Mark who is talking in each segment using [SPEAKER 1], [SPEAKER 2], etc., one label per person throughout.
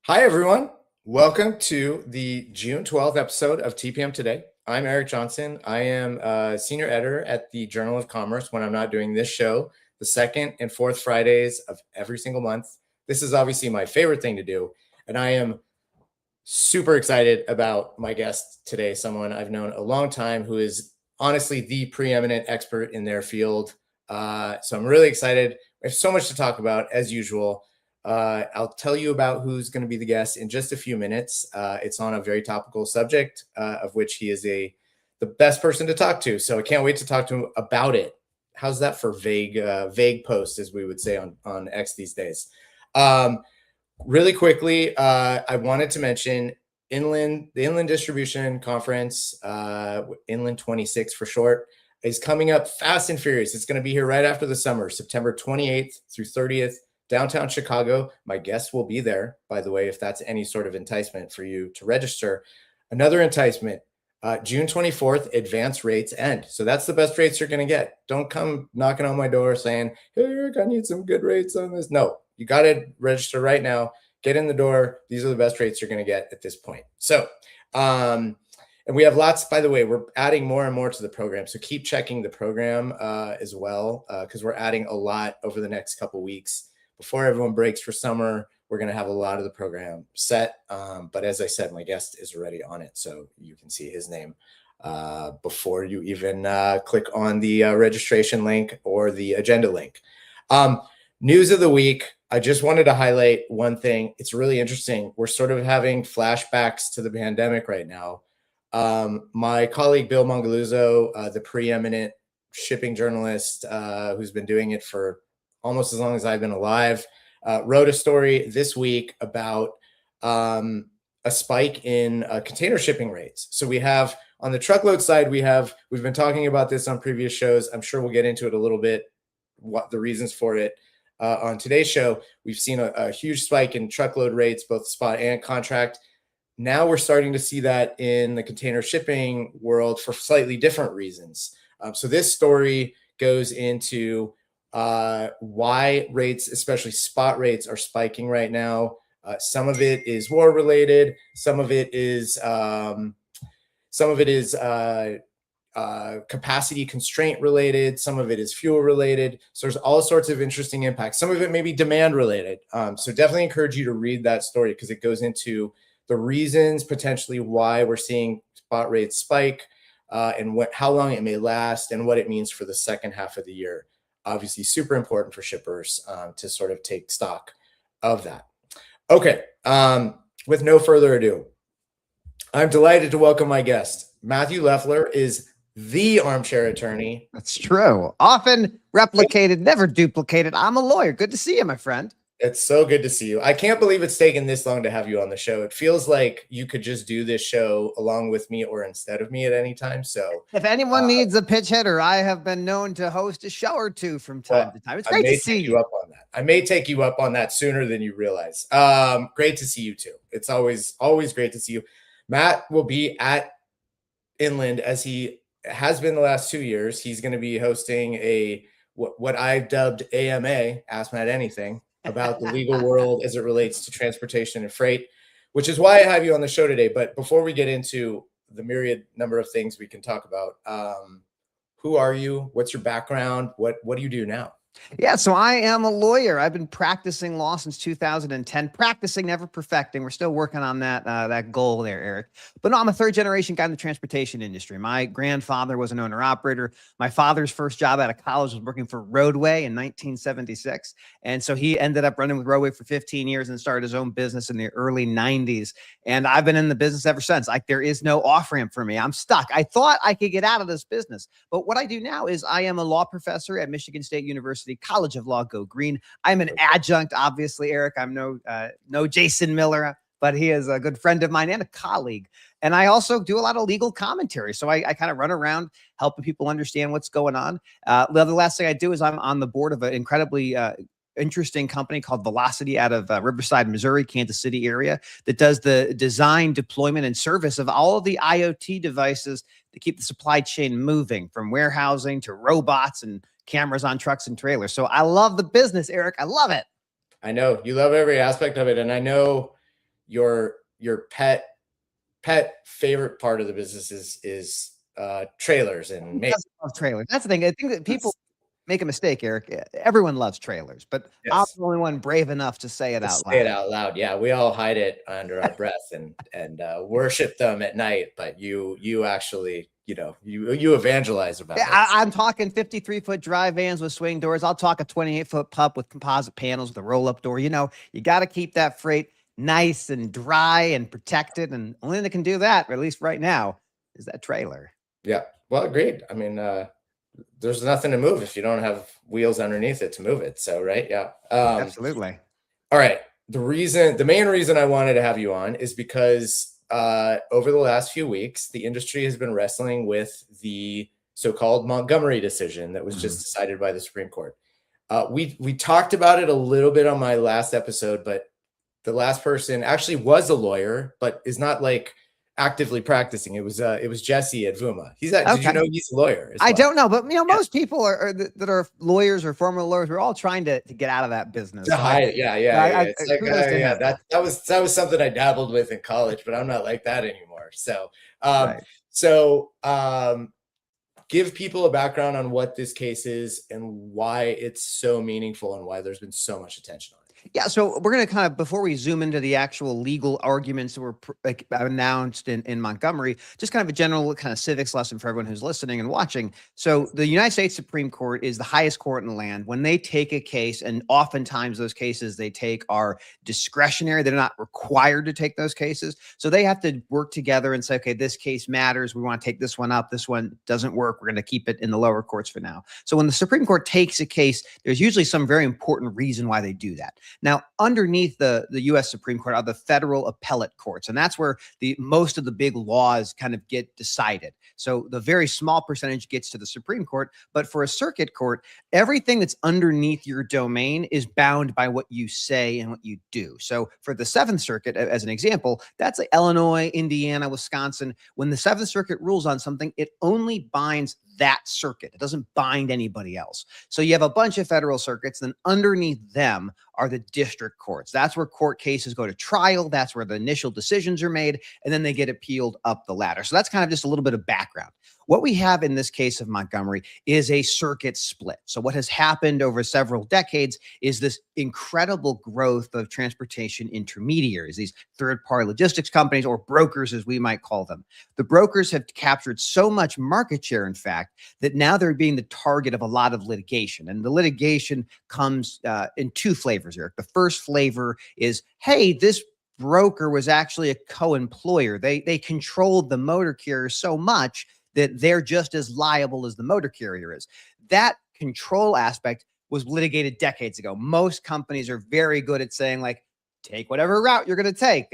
[SPEAKER 1] Hi, everyone. Welcome to the June 12th episode of TPM Today. I'm Eric Johnson. I am a senior editor at the Journal of Commerce when I'm not doing this show, the second and fourth Fridays of every single month. This is obviously my favorite thing to do, and I am super excited about my guest today, someone I've known a long time who is honestly the preeminent expert in their field. So I'm really excited. We have so much to talk about, as usual. I'll tell you about who's going to be the guest in just a few minutes. It's on a very topical subject, of which he is the best person to talk to. So I can't wait to talk to him about it. How's that for vague post, as we would say on X these days? Really quickly, I wanted to mention the Inland Distribution Conference, Inland 26 for short, is coming up fast and furious. It's going to be here right after the summer, September 28th through 30th, downtown Chicago. My guests will be there, by the way, if that's any sort of enticement for you to register. Another enticement, June 24th, advance rates end. So that's the best rates you're going to get. Don't come knocking on my door saying, hey, Eric, I need some good rates on this. No, you got to register right now. Get in the door. These are the best rates you're going to get at this point. So, and we have lots, by the way, we're adding more and more to the program. So keep checking the program as well, because we're adding a lot over the next couple weeks. Before everyone breaks for summer, we're going to have a lot of the program set. But as I said, my guest is already on it. So you can see his name before you even click on the registration link or the agenda link. News of the week. I just wanted to highlight one thing. It's really interesting. We're sort of having flashbacks to the pandemic right now. My colleague, Bill Mongaluzzo, the preeminent shipping journalist who's been doing it for almost as long as I've been alive, wrote a story this week about a spike in container shipping rates. So we have on the truckload side, we've been talking about this on previous shows. I'm sure we'll get into it a little bit, what the reasons for it. On today's show, we've seen a huge spike in truckload rates, both spot and contract. Now we're starting to see that in the container shipping world for slightly different reasons. So this story goes into why rates, especially spot rates, are spiking right now. Some of it is war related. Some of it is capacity constraint related. Some of it is fuel related. So there's all sorts of interesting impacts. Some of it may be demand related. So definitely encourage you to read that story because it goes into the reasons potentially why we're seeing spot rates spike and how long it may last and what it means for the second half of the year. Obviously super important for shippers to sort of take stock of that. Okay, with no further ado, I'm delighted to welcome my guest. Matthew Leffler is the armchair attorney.
[SPEAKER 2] That's true. Often replicated, never duplicated. I'm a lawyer. Good to see you, my friend.
[SPEAKER 1] It's so good to see you. I can't believe it's taken this long to have you on the show. It feels like you could just do this show along with me or instead of me at any time. So
[SPEAKER 2] if anyone needs a pitch hitter, I have been known to host a show or two from time to time. It's great to see you.
[SPEAKER 1] Up on that. I may take you up on that sooner than you realize. Great to see you too. It's always great to see you. Matt will be at Inland as he has been the last 2 years. He's going to be hosting what I've dubbed AMA, Ask Matt Anything, about the legal world as it relates to transportation and freight, which is why I have you on the show today. But before we get into the myriad number of things we can talk about, who are you? What's your background? What do you do now?
[SPEAKER 2] Yeah, so I am a lawyer. I've been practicing law since 2010. Practicing, never perfecting. We're still working on that goal there, Eric. But no, I'm a third-generation guy in the transportation industry. My grandfather was an owner-operator. My father's first job out of college was working for Roadway in 1976. And so he ended up running with Roadway for 15 years and started his own business in the early 90s. And I've been in the business ever since. Like, there is no off-ramp for me. I'm stuck. I thought I could get out of this business. But what I do now is I am a law professor at Michigan State University College of Law, Go Green. I'm an adjunct, obviously, Eric. I'm no Jason Miller, but he is a good friend of mine and a colleague. And I also do a lot of legal commentary. So I kind of run around helping people understand what's going on. The last thing I do is I'm on the board of an incredibly interesting company called Velocity out of Riverside, Missouri, Kansas City area that does the design, deployment, and service of all of the IoT devices to keep the supply chain moving, from warehousing to robots and cameras on trucks and trailers. So I love the business, Eric. I love it.
[SPEAKER 1] I know you love every aspect of it. And I know your pet favorite part of the business is trailers and
[SPEAKER 2] Who doesn't love trailers? That's the thing. I think that people make a mistake, Eric. Everyone loves trailers, but I'm
[SPEAKER 1] yes.
[SPEAKER 2] the only one brave enough to say it
[SPEAKER 1] Let's
[SPEAKER 2] out
[SPEAKER 1] say it
[SPEAKER 2] loud.
[SPEAKER 1] out loud. Yeah, we all hide it under our breath and worship them at night. But you actually, you evangelize about
[SPEAKER 2] Yeah,
[SPEAKER 1] it.
[SPEAKER 2] I'm talking 53-foot dry vans with swing doors. I'll talk a 28-foot pup with composite panels with a roll-up door. You got to keep that freight nice and dry and protected. And only thing that can do that, or at least right now, is that trailer.
[SPEAKER 1] Yeah. Well, agreed. I mean, there's nothing to move if you don't have wheels underneath it to move it. So, right. Yeah.
[SPEAKER 2] Absolutely.
[SPEAKER 1] All right. The main reason I wanted to have you on is because over the last few weeks, the industry has been wrestling with the so-called Montgomery decision that was just decided by the Supreme Court. We talked about it a little bit on my last episode, but the last person actually was a lawyer, but is not like actively practicing. It was Jesse at Vuma. Did you know he's a lawyer?
[SPEAKER 2] I don't know, but most people that are lawyers or former lawyers, we're all trying to get out of that business.
[SPEAKER 1] Yeah. It's like, that was something I dabbled with in college, but I'm not like that anymore. So, give people a background on what this case is and why it's so meaningful and why there's been so much attention on it.
[SPEAKER 2] Yeah, so we're going to kind of, before we zoom into the actual legal arguments that were announced in Montgomery, just kind of a general kind of civics lesson for everyone who's listening and watching. So the United States Supreme Court is the highest court in the land. When they take a case, and oftentimes those cases they take are discretionary, they're not required to take those cases. So they have to work together and say, okay, this case matters. We want to take this one up. This one doesn't work. We're going to keep it in the lower courts for now. So when the Supreme Court takes a case, there's usually some very important reason why they do that. Now, underneath the U.S. Supreme Court are the federal appellate courts, and that's where most of the big laws kind of get decided. So the very small percentage gets to the Supreme Court, but for a circuit court, everything that's underneath your domain is bound by what you say and what you do. So for the Seventh Circuit, as an example, that's like Illinois, Indiana, Wisconsin. When the Seventh Circuit rules on something, it only binds that circuit. It doesn't bind anybody else. So you have a bunch of federal circuits, then underneath them are the district courts. That's where court cases go to trial. That's where the initial decisions are made, and then they get appealed up the ladder. So that's kind of just a little bit of background. What we have in this case of Montgomery is a circuit split. So what has happened over several decades is this incredible growth of transportation intermediaries, these third-party logistics companies, or brokers as we might call them. The brokers have captured so much market share, in fact, that now they're being the target of a lot of litigation. And the litigation comes in two flavors, Eric. The first flavor is, hey, this broker was actually a co-employer. They controlled the motor carrier so much that they're just as liable as the motor carrier is. That control aspect was litigated decades ago. Most companies are very good at saying, like, take whatever route you're going to take.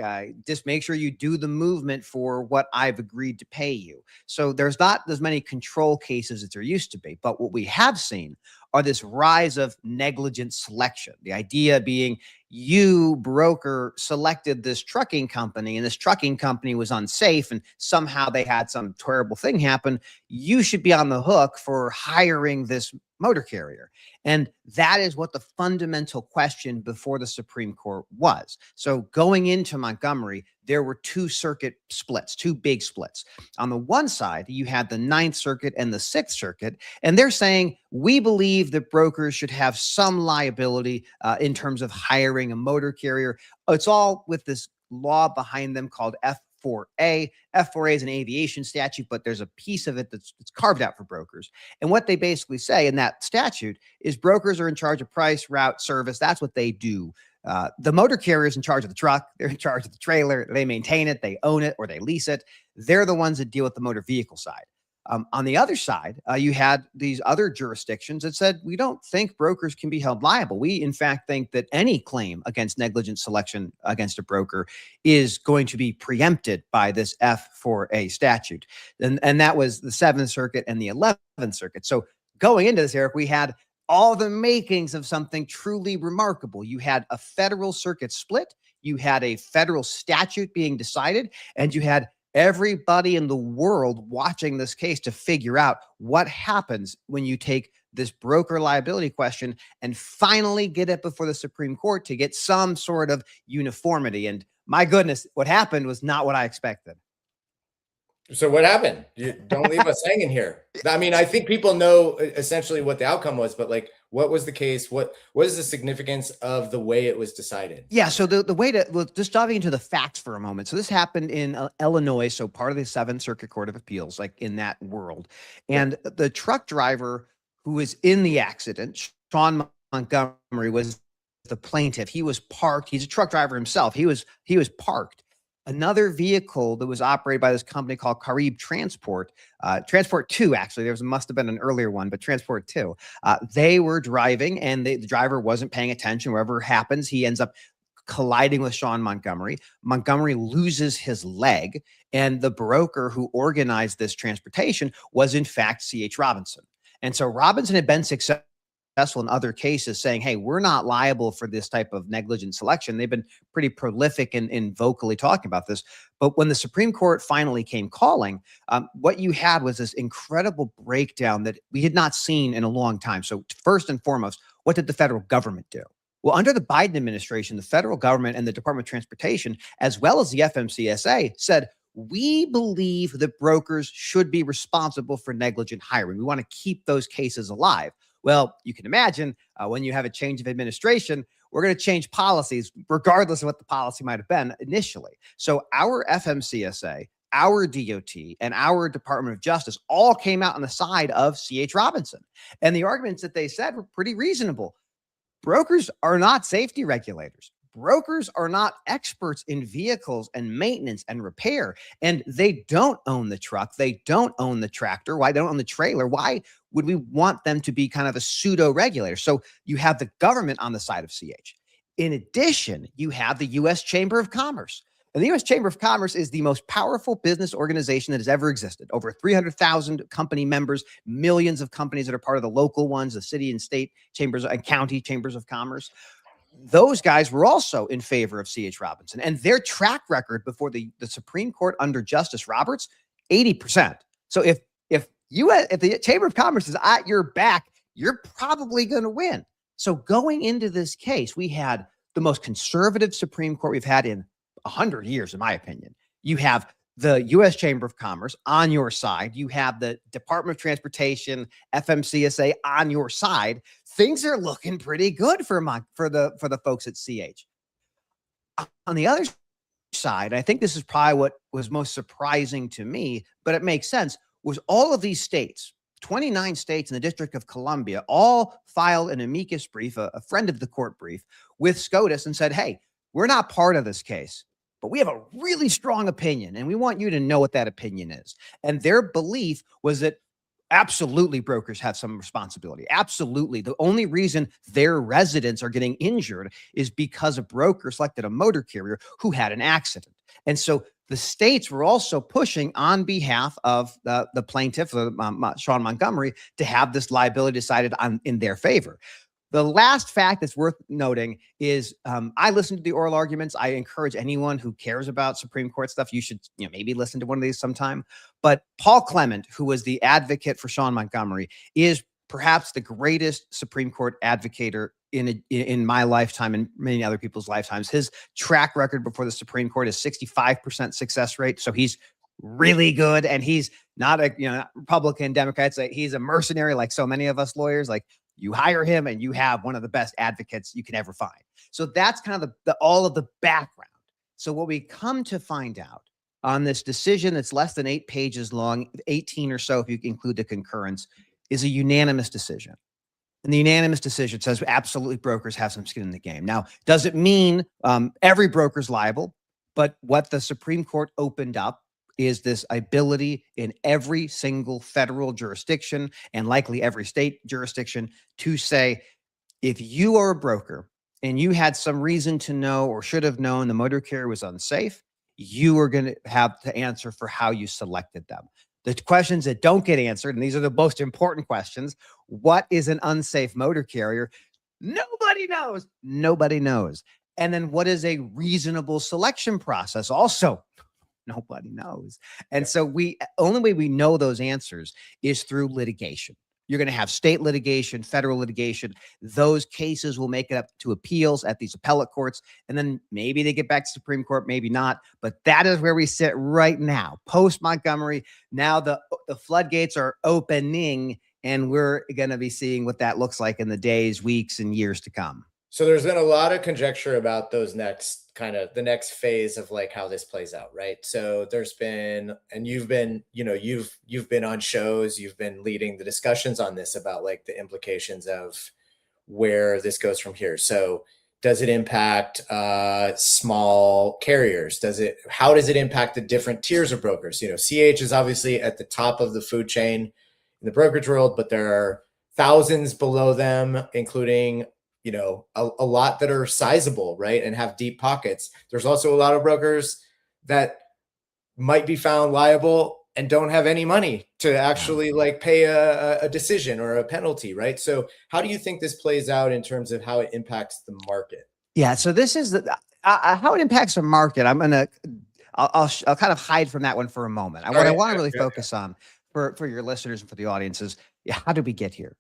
[SPEAKER 2] Just make sure you do the movement for what I've agreed to pay you. So there's not as many control cases as there used to be. But what we have seen are this rise of negligent selection. The idea being, you, broker, selected this trucking company, and this trucking company was unsafe, and somehow they had some terrible thing happen. You should be on the hook for hiring this motor carrier. And that is what the fundamental question before the Supreme Court was. So going into Montgomery, there were two circuit splits, two big splits. On the one side, you had the Ninth Circuit and the Sixth Circuit, and they're saying, we believe that brokers should have some liability in terms of hiring a motor carrier. It's all with this law behind them called F4A. F4A is an aviation statute, but there's a piece of it that's carved out for brokers. And what they basically say in that statute is brokers are in charge of price, route, service. That's what they do. The motor carrier is in charge of the truck. They're in charge of the trailer. They maintain it, they own it, or they lease it. They're the ones that deal with the motor vehicle side. On the other side, you had these other jurisdictions that said, we don't think brokers can be held liable. We, in fact, think that any claim against negligent selection against a broker is going to be preempted by this F4A statute. And that was the Seventh Circuit and the 11th Circuit. So going into this, Eric, we had all the makings of something truly remarkable. You had a federal circuit split, you had a federal statute being decided, and you had everybody in the world watching this case to figure out what happens when you take this broker liability question and finally get it before the Supreme Court to get some sort of uniformity. And my goodness, what happened was not what I expected.
[SPEAKER 1] So what happened? You don't leave us hanging here. I mean, I think people know essentially what the outcome was, but like, what was the case? What is the significance of the way it was decided?
[SPEAKER 2] Yeah. So the way to, well, just diving into the facts for a moment. So this happened in Illinois. So part of the Seventh Circuit Court of Appeals, like in that world. And the truck driver who was in the accident, Sean Montgomery, was the plaintiff. He was parked. He's a truck driver himself. He was parked. Another vehicle that was operated by this company called Carib Transport, Transport 2, actually, must have been an earlier one, but Transport 2, they were driving and the driver wasn't paying attention. Wherever it happens, he ends up colliding with Sean Montgomery. Montgomery loses his leg, and the broker who organized this transportation was in fact C.H. Robinson. And so Robinson had been successful in other cases saying, hey, we're not liable for this type of negligent selection. They've been pretty prolific in vocally talking about this. But when the Supreme Court finally came calling, what you had was this incredible breakdown that we had not seen in a long time. So first and foremost, what did the federal government do? Well, under the Biden administration, the federal government and the Department of Transportation, as well as the FMCSA, said, we believe that brokers should be responsible for negligent hiring. We want to keep those cases alive. Well, you can imagine when you have a change of administration, we're going to change policies regardless of what the policy might have been initially. So our FMCSA, our DOT, and our Department of Justice all came out on the side of C.H. Robinson. And the arguments that they said were pretty reasonable. Brokers are not safety regulators. Brokers are not experts in vehicles and maintenance and repair, and they don't own the truck. They don't own the tractor. Why? They don't own the trailer. Why would we want them to be kind of a pseudo regulator? So you have the government on the side of CH. In addition, you have the U.S. Chamber of Commerce. And the U.S. Chamber of Commerce is the most powerful business organization that has ever existed. Over 300,000 company members, millions of companies that are part of the local ones, the city and state chambers and county chambers of commerce. Those guys were also in favor of C.H. Robinson, and their track record before the Supreme Court under Justice Roberts, 80%. So if the Chamber of Commerce is at your back, you're probably going to win. So going into this case, we had the most conservative Supreme Court we've had in 100 years, in my opinion. You have the U.S. Chamber of Commerce on your side. You have the Department of Transportation, FMCSA on your side. Things are looking pretty good for the folks at CH. On the other side, I think this is probably what was most surprising to me, but it makes sense, was all of these states, 29 states in the District of Columbia, all filed an amicus brief, a friend of the court brief, with SCOTUS and said, hey, we're not part of this case, but we have a really strong opinion, and we want you to know what that opinion is. And their belief was that absolutely brokers have some responsibility. Absolutely. The only reason their residents are getting injured is because a broker selected a motor carrier who had an accident. And so the states were also pushing on behalf of the plaintiff, Sean Montgomery, to have this liability decided on in their favor. The last fact that's worth noting is I listened to the oral arguments. I encourage anyone who cares about Supreme Court stuff, you should maybe listen to one of these sometime. But Paul Clement, who was the advocate for Sean Montgomery, is perhaps the greatest Supreme Court advocator in my lifetime and many other people's lifetimes. His track record before the Supreme Court is 65% success rate. So he's really good. And he's not a Republican, Democrat. He's a mercenary like so many of us lawyers. Like, you hire him and you have one of the best advocates you can ever find. So that's kind of all of the background. So what we come to find out on this decision that's less than 8 pages long, 18 or so if you include the concurrence, is a unanimous decision. And the unanimous decision says absolutely brokers have some skin in the game. Now, does it mean every broker's liable? But what the Supreme Court opened up is this ability in every single federal jurisdiction and likely every state jurisdiction to say, if you are a broker and you had some reason to know or should have known the motor carrier was unsafe, you are going to have to answer for how you selected them. The questions that don't get answered, and these are the most important questions: what is an unsafe motor carrier? Nobody knows. Nobody knows. And then what is a reasonable selection process? Also, nobody knows. And so only way we know those answers is through litigation. You're going to have state litigation, federal litigation. Those cases will make it up to appeals at these appellate courts. And then maybe they get back to Supreme Court, maybe not. But that is where we sit right now. Post Montgomery, now the floodgates are opening, and we're going to be seeing what that looks like in the days, weeks, and years to come.
[SPEAKER 1] So there's been a lot of conjecture about those next the next phase of like how this plays out, right? So there's been, and you've been, you've been on shows, you've been leading the discussions on this about like the implications of where this goes from here. So does it impact small carriers? How does it impact the different tiers of brokers? CH is obviously at the top of the food chain in the brokerage world, but there are thousands below them, including a lot that are sizable, right, and have deep pockets. There's also a lot of brokers that might be found liable and don't have any money to actually like pay a decision or a penalty, right? So how do you think this plays out in terms of how it impacts the market?
[SPEAKER 2] Yeah, so this is how it impacts the market. I'll kind of hide from that one for a moment. I want to really focus on for your listeners and for the audiences. How did we get here?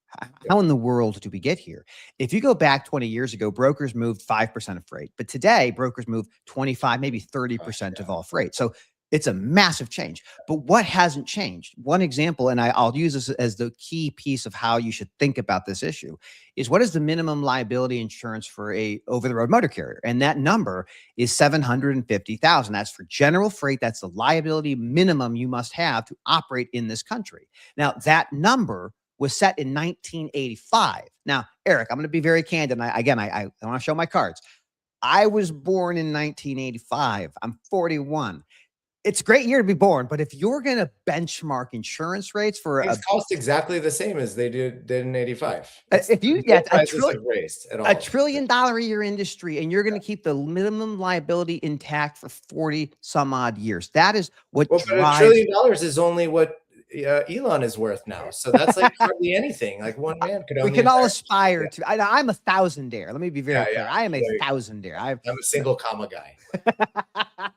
[SPEAKER 2] How in the world do we get here? If you go back 20 years ago, brokers moved 5% of freight, but today brokers move 25, maybe 30% of all freight. So it's a massive change. But what hasn't changed? One example, and I'll use this as the key piece of how you should think about this issue, is what is the minimum liability insurance for a over-the-road motor carrier? And that number is $750,000. That's for general freight. That's the liability minimum you must have to operate in this country. Now, that number was set in 1985. Now, Eric, I'm going to be very candid. And I want to show my cards. I was born in 1985. I'm 41. It's a great year to be born, but if you're going to benchmark insurance rates for
[SPEAKER 1] it costs exactly the same as they did in 85.
[SPEAKER 2] If you get a $1 trillion a year industry, and you're going to keep the minimum liability intact for 40 some odd years, that is what drives.
[SPEAKER 1] But $1 trillion is only what Elon is worth now. So that's like hardly anything. Like one man could.
[SPEAKER 2] We can all aspire to. I'm a thousandaire. Let me be very clear. I am a thousandaire. I'm
[SPEAKER 1] a single comma guy.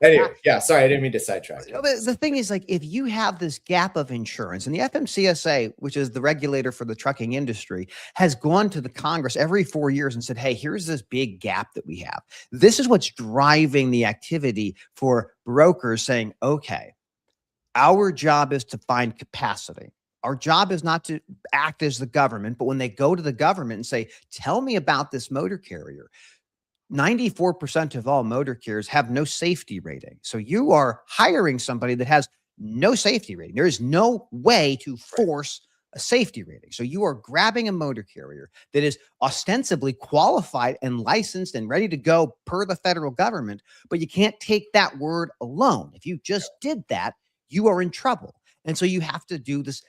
[SPEAKER 1] Anyway, sorry, I didn't mean to sidetrack.
[SPEAKER 2] But the thing is, like, if you have this gap of insurance, and the FMCSA, which is the regulator for the trucking industry, has gone to the Congress every 4 years and said, hey, here's this big gap that we have. This is what's driving the activity for brokers saying, okay, our job is to find capacity. Our job is not to act as the government, but when they go to the government and say, tell me about this motor carrier, 94% of all motor carriers have no safety rating. So you are hiring somebody that has no safety rating. There is no way to force a safety rating. So you are grabbing a motor carrier that is ostensibly qualified and licensed and ready to go per the federal government, but you can't take that word alone. If you just did that, you are in trouble. And so you have to do this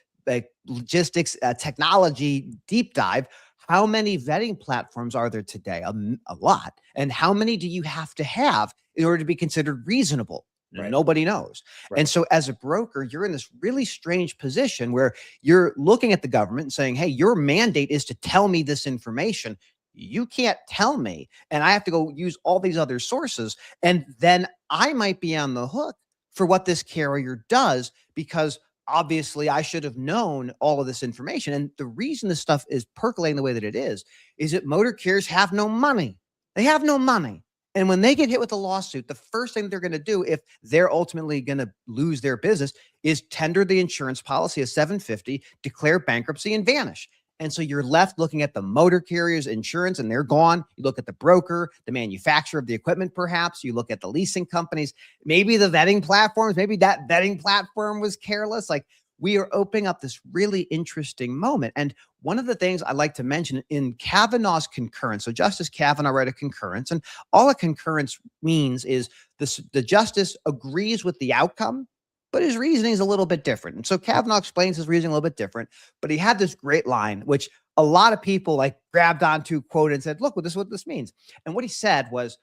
[SPEAKER 2] logistics, technology deep dive. How many vetting platforms are there today? A lot. And how many do you have to have in order to be considered reasonable? Right. Nobody knows. Right. And so as a broker, you're in this really strange position where you're looking at the government and saying, hey, your mandate is to tell me this information. You can't tell me. And I have to go use all these other sources. And then I might be on the hook for what this carrier does, because obviously I should have known all of this information. And the reason this stuff is percolating the way that it is that motor carriers have no money. They have no money. And when they get hit with a lawsuit, the first thing they're going to do, if they're ultimately going to lose their business, is tender the insurance policy of $750, declare bankruptcy, and vanish. And so you're left looking at the motor carrier's insurance, and they're gone. You look at the broker, the manufacturer of the equipment, perhaps. You look at the leasing companies, maybe the vetting platforms. Maybe that vetting platform was careless. Like, we are opening up this really interesting moment. And one of the things I like to mention in Kavanaugh's concurrence, so Justice Kavanaugh read a concurrence, and all a concurrence means is the justice agrees with the outcome, but his reasoning is a little bit different. And so Kavanaugh explains his reasoning a little bit different, but he had this great line, which a lot of people like grabbed onto, quote, and said, look, this is what this means. And what he said was,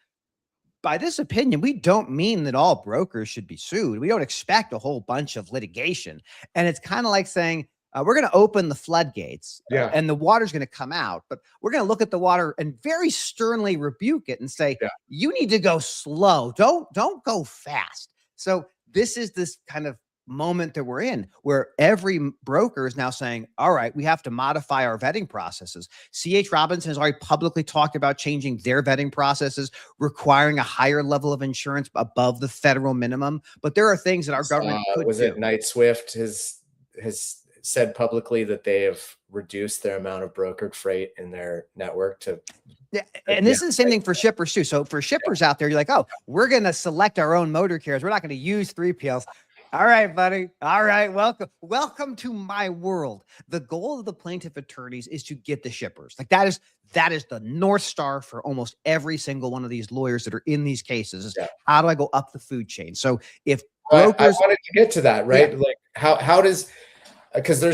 [SPEAKER 2] by this opinion, we don't mean that all brokers should be sued. We don't expect a whole bunch of litigation. And it's kind of like saying, we're going to open the floodgates and the water's going to come out, but we're going to look at the water and very sternly rebuke it and say, you need to go slow. Don't go fast. So this is this kind of moment that we're in, where every broker is now saying, all right, we have to modify our vetting processes. CH Robinson has already publicly talked about changing their vetting processes, requiring a higher level of insurance above the federal minimum. But there are things that our government could
[SPEAKER 1] Was
[SPEAKER 2] do.
[SPEAKER 1] it Knight Swift has said publicly that they have reduced their amount of brokered freight in their network to.
[SPEAKER 2] Yeah, and this is the same thing for shippers too. So for shippers out there, you're like, oh, we're going to select our own motor carriers. We're not going to use 3PLs. All right, buddy. All right. Welcome to my world. The goal of the plaintiff attorneys is to get the shippers. Like that is the North Star for almost every single one of these lawyers that are in these cases. Is how do I go up the food chain? So if brokers,
[SPEAKER 1] I wanted to get to that, right? Yeah. Like how does, because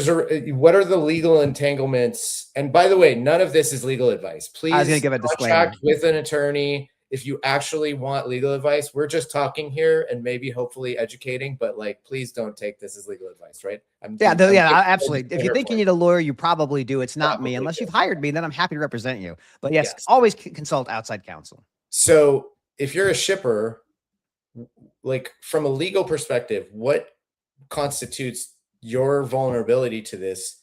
[SPEAKER 1] what are the legal entanglements? And by the way, none of this is legal advice. Please,
[SPEAKER 2] I was going to give a disclaimer
[SPEAKER 1] with an attorney if you actually want legal advice. We're just talking here and maybe hopefully educating, but like, please don't take this as legal advice, right?
[SPEAKER 2] Absolutely. If you think you need a lawyer, you probably do. It's not me. Unless you've hired me, then I'm happy to represent you. But yes. Always consult outside counsel.
[SPEAKER 1] So if you're a shipper, like from a legal perspective, what constitutes your vulnerability to this?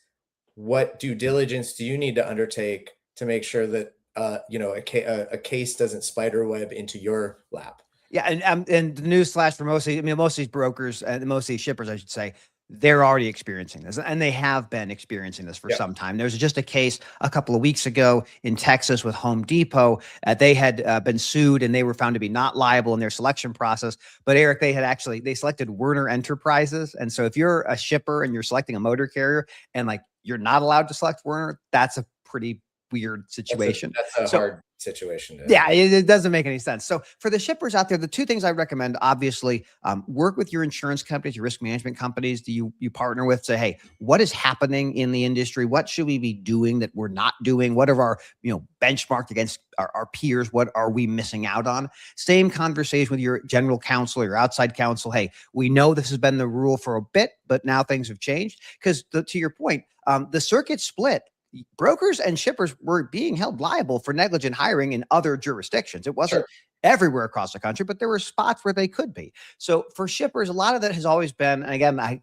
[SPEAKER 1] What due diligence do you need to undertake to make sure that a case doesn't spider web into your lap?
[SPEAKER 2] Yeah, and the newsflash for most of these brokers and most of these shippers, I should say, they're already experiencing this, and they have been experiencing this for some time. There was just a case a couple of weeks ago in Texas with Home Depot. They had been sued, and they were found to be not liable in their selection process. But Eric, they selected Werner Enterprises, and so if you're a shipper and you're selecting a motor carrier, and like you're not allowed to select Werner, that's a pretty weird situation.
[SPEAKER 1] That's a hard situation.
[SPEAKER 2] Yeah, it doesn't make any sense. So for the shippers out there, the two things I recommend, obviously, work with your insurance companies, your risk management companies. Do you partner with? Say, hey, what is happening in the industry? What should we be doing that we're not doing? What are our benchmarked against our peers? What are we missing out on? Same conversation with your general counsel or your outside counsel. Hey, we know this has been the rule for a bit, but now things have changed. Because to your point, the circuit split. Brokers and shippers were being held liable for negligent hiring in other jurisdictions. It wasn't everywhere across the country, but there were spots where they could be. So for shippers, a lot of that has always been, and again,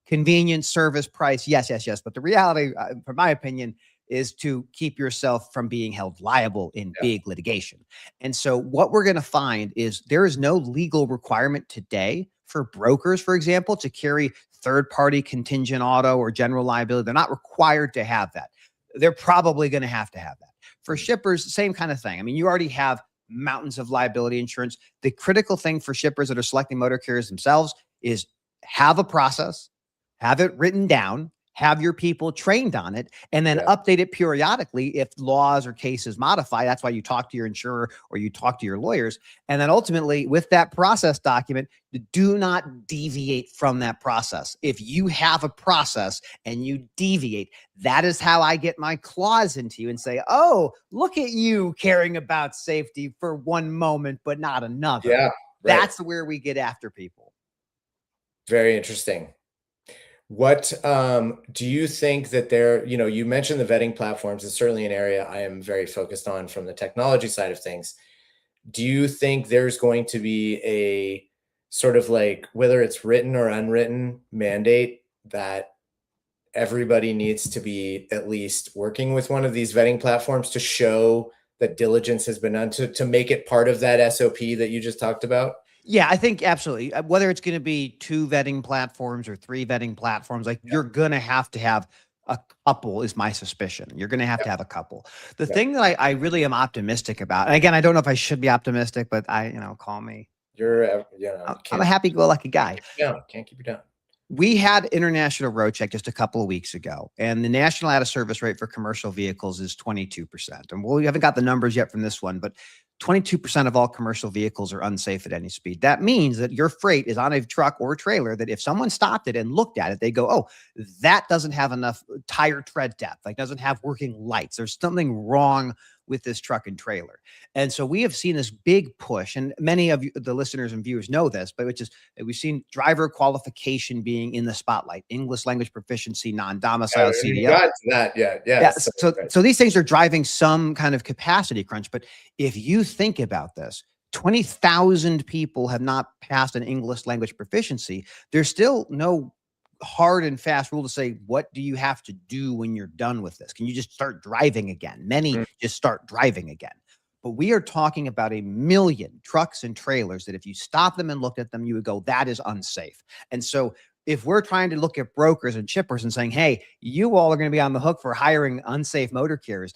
[SPEAKER 2] convenience, service, price, yes. But the reality, from my opinion, is to keep yourself from being held liable in big litigation. And so what we're going to find is there is no legal requirement today for brokers, for example, to carry third-party contingent auto or general liability. They're not required to have that. They're probably going to have that. For shippers, same kind of thing. I mean, you already have mountains of liability insurance. The critical thing for shippers that are selecting motor carriers themselves is have a process, have it written down, have your people trained on it, and then update it periodically if laws or cases modify. That's why you talk to your insurer or you talk to your lawyers. And then ultimately, with that process document, do not deviate from that process. If you have a process and you deviate, that is how I get my claws into you and say, oh, look at you caring about safety for one moment, but not another.
[SPEAKER 1] Yeah,
[SPEAKER 2] that's where we get after people.
[SPEAKER 1] Very interesting. What do you think that you mentioned the vetting platforms is certainly an area I am very focused on from the technology side of things. Do you think there's going to be a sort of like, whether it's written or unwritten mandate that everybody needs to be at least working with one of these vetting platforms to show that diligence has been done to make it part of that SOP that you just talked about?
[SPEAKER 2] Yeah, I think absolutely. Whether it's going to be 2 vetting platforms or 3 vetting platforms, you're going to have a couple is my suspicion. You're going to have a couple. The thing that I really am optimistic about, and again, I don't know if I should be optimistic, but call me. I'm a happy-go-lucky guy.
[SPEAKER 1] Can't keep you down.
[SPEAKER 2] We had International Road Check just a couple of weeks ago, and the national out of service rate for commercial vehicles is 22%. And we haven't got the numbers yet from this one, but 22% of all commercial vehicles are unsafe at any speed. That means that your freight is on a truck or a trailer that if someone stopped it and looked at it, they go, oh, that doesn't have enough tire tread depth, doesn't have working lights. There's something wrong with this truck and trailer. And so we have seen this big push, and many of the listeners and viewers know this, but we've seen driver qualification being in the spotlight, English language proficiency, non-domicile CDL.
[SPEAKER 1] Got to that,
[SPEAKER 2] So these things are driving some kind of capacity crunch. But if you think about this, 20,000 people have not passed an English language proficiency. There's still no hard and fast rule to say, what do you have to do when you're done with this? Can you just start driving again? Many just start driving again. But we are talking about 1 million trucks and trailers that if you stop them and looked at them, you would go, that is unsafe. And so if we're trying to look at brokers and shippers and saying, hey, you all are going to be on the hook for hiring unsafe motor carriers,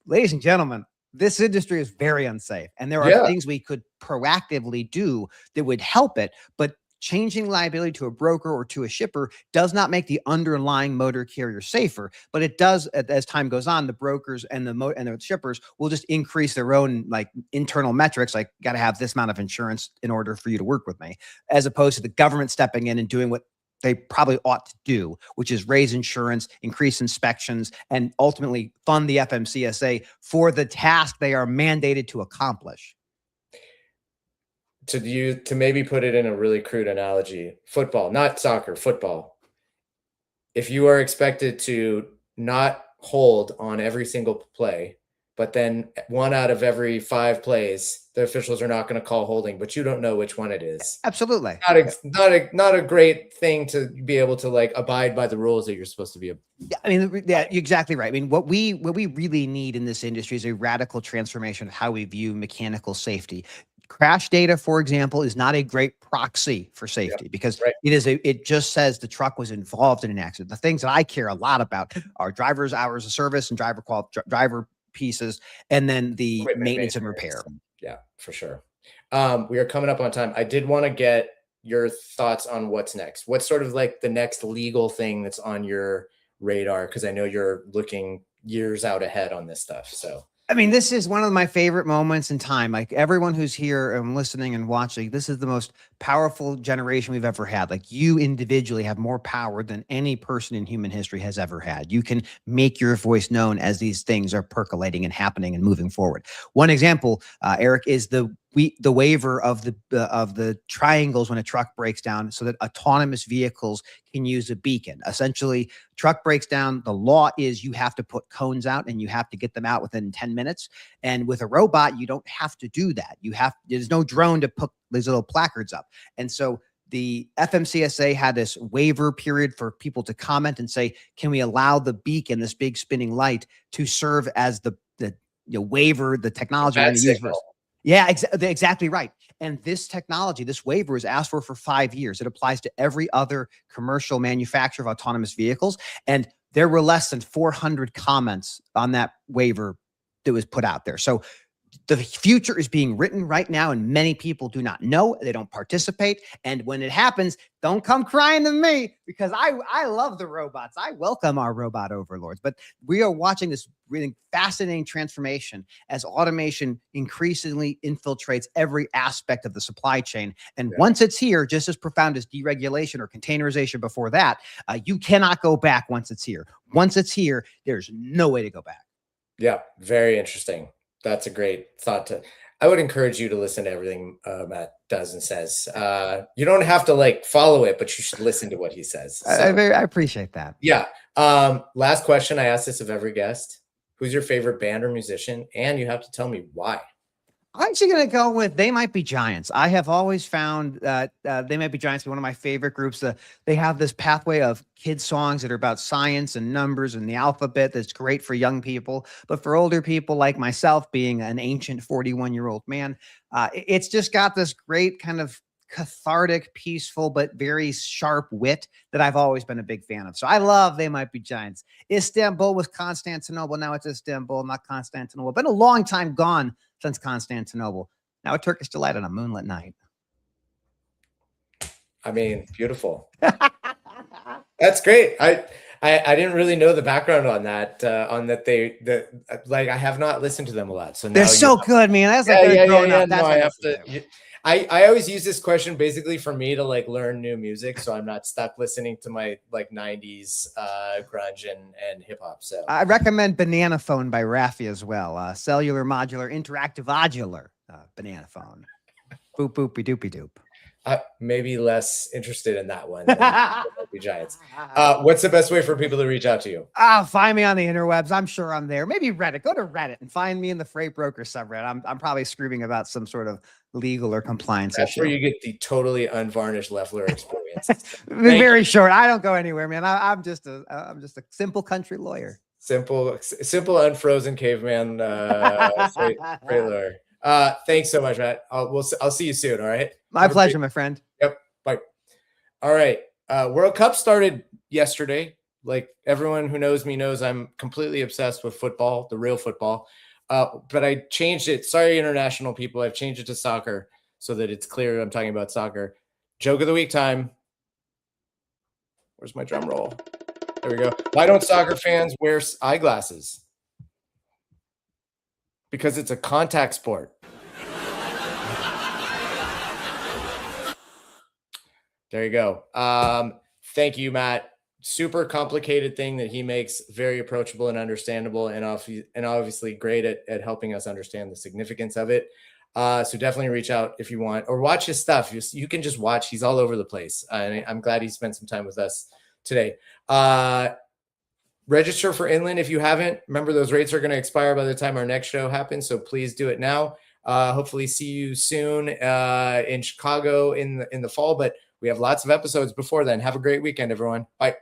[SPEAKER 2] ladies and gentlemen, this industry is very unsafe. And there are things we could proactively do that would help it. But changing liability to a broker or to a shipper does not make the underlying motor carrier safer, but it does, as time goes on, the brokers and the shippers will just increase their own like internal metrics, like got to have this amount of insurance in order for you to work with me, as opposed to the government stepping in and doing what they probably ought to do, which is raise insurance, increase inspections, and ultimately fund the FMCSA for the task they are mandated to accomplish.
[SPEAKER 1] To maybe put it in a really crude analogy, football, not soccer, football. If you are expected to not hold on every single play, but then 1 out of every 5 plays, the officials are not going to call holding, but you don't know which one it is.
[SPEAKER 2] Absolutely.
[SPEAKER 1] Not a great thing to be able to like abide by the rules that you're supposed to be.
[SPEAKER 2] Yeah, I mean, yeah, you're exactly right. I mean, what we really need in this industry is a radical transformation of how we view mechanical safety. Crash data, for example, is not a great proxy for safety because it just says the truck was involved in an accident. The things that I care a lot about are driver's hours of service and driver pieces, and then the maintenance and repair.
[SPEAKER 1] Yeah, for sure. We are coming up on time. I did want to get your thoughts on what's next. What's sort of like the next legal thing that's on your radar? Because I know you're looking years out ahead on this stuff. So
[SPEAKER 2] I mean, this is one of my favorite moments in time. Like everyone who's here and listening and watching, this is the most powerful generation we've ever had. Like you individually have more power than any person in human history has ever had. You can make your voice known as these things are percolating and happening and moving forward. One example, Eric, is the waiver of the triangles when a truck breaks down so that autonomous vehicles can use a beacon. Essentially, truck breaks down. The law is you have to put cones out and you have to get them out within 10 minutes. And with a robot, you don't have to do that. There's no drone to put these little placards up. And so the FMCSA had this waiver period for people to comment and say, can we allow the beacon, this big spinning light, to serve as the waiver, the technology we're going to use for. Yeah, exactly right. And this technology, this waiver is asked for 5 years. It applies to every other commercial manufacturer of autonomous vehicles. And there were less than 400 comments on that waiver that was put out there. So the future is being written right now, and many people do not know. They don't participate. And when it happens, don't come crying to me because I love the robots. I welcome our robot overlords. But we are watching this really fascinating transformation as automation increasingly infiltrates every aspect of the supply chain. And once it's here, just as profound as deregulation or containerization before that, you cannot go back once it's here. Once it's here, there's no way to go back.
[SPEAKER 1] Yeah, very interesting. That's a great thought. I would encourage you to listen to everything Matt does and says. You don't have to like follow it, but you should listen to what he says. So,
[SPEAKER 2] I appreciate that.
[SPEAKER 1] Yeah. Last question. I ask this of every guest. Who's your favorite band or musician? And you have to tell me why.
[SPEAKER 2] I'm actually going to go with They Might Be Giants. I have always found that They Might Be Giants to be one of my favorite groups. They have this pathway of kids songs that are about science and numbers and the alphabet that's great for young people. But for older people like myself, being an ancient 41-year-old man, it's just got this great kind of cathartic, peaceful, but very sharp wit that I've always been a big fan of. So I love They Might Be Giants. Istanbul was Constantinople. Now it's Istanbul, not Constantinople. Been a long time gone since Constantinople. Now a Turkish delight on a moonlit night.
[SPEAKER 1] I mean, beautiful. That's great. I didn't really know the background on that. Like I have not listened to them a lot. So now
[SPEAKER 2] they're so good, man. That's like growing up. That's
[SPEAKER 1] no, I have to. I always use this question basically for me to like learn new music, so I'm not stuck listening to my like 90s grunge and hip hop. So
[SPEAKER 2] I recommend Banana Phone by Raffi as well. Cellular modular interactive modular Banana Phone. Boop boopy doopy doop.
[SPEAKER 1] Maybe less interested in that one than the Giants. What's the best way for people to reach out to you?
[SPEAKER 2] Find me on the interwebs. I'm sure I'm there. Maybe Reddit. Go to Reddit and find me in the Freight Broker subreddit. I'm probably screaming about some sort of legal or compliance
[SPEAKER 1] That's
[SPEAKER 2] issue.
[SPEAKER 1] where you get the totally unvarnished Leffler experience.
[SPEAKER 2] Very short. I don't go anywhere, man. I'm just a simple country lawyer.
[SPEAKER 1] Simple, unfrozen caveman freight lawyer. Thanks so much, Matt. I'll see you soon. All right.
[SPEAKER 2] My pleasure, my friend.
[SPEAKER 1] Yep. Bye. All right. World Cup started yesterday. Like everyone who knows me knows I'm completely obsessed with football, the real football. But I changed it. Sorry, international people. I've changed it to soccer so that it's clear I'm talking about soccer. Joke of the week time. Where's my drum roll? There we go. Why don't soccer fans wear eyeglasses? Because it's a contact sport. There you go. Thank you, Matt. Super complicated thing that he makes very approachable and understandable, and obviously great at helping us understand the significance of it. So definitely reach out if you want, or watch his stuff. You can just watch. He's all over the place. And I'm glad he spent some time with us today. Register for Inland if you haven't. Remember, those rates are going to expire by the time our next show happens, so please do it now. Hopefully see you soon in Chicago in the fall, but we have lots of episodes before then. Have a great weekend, everyone. Bye.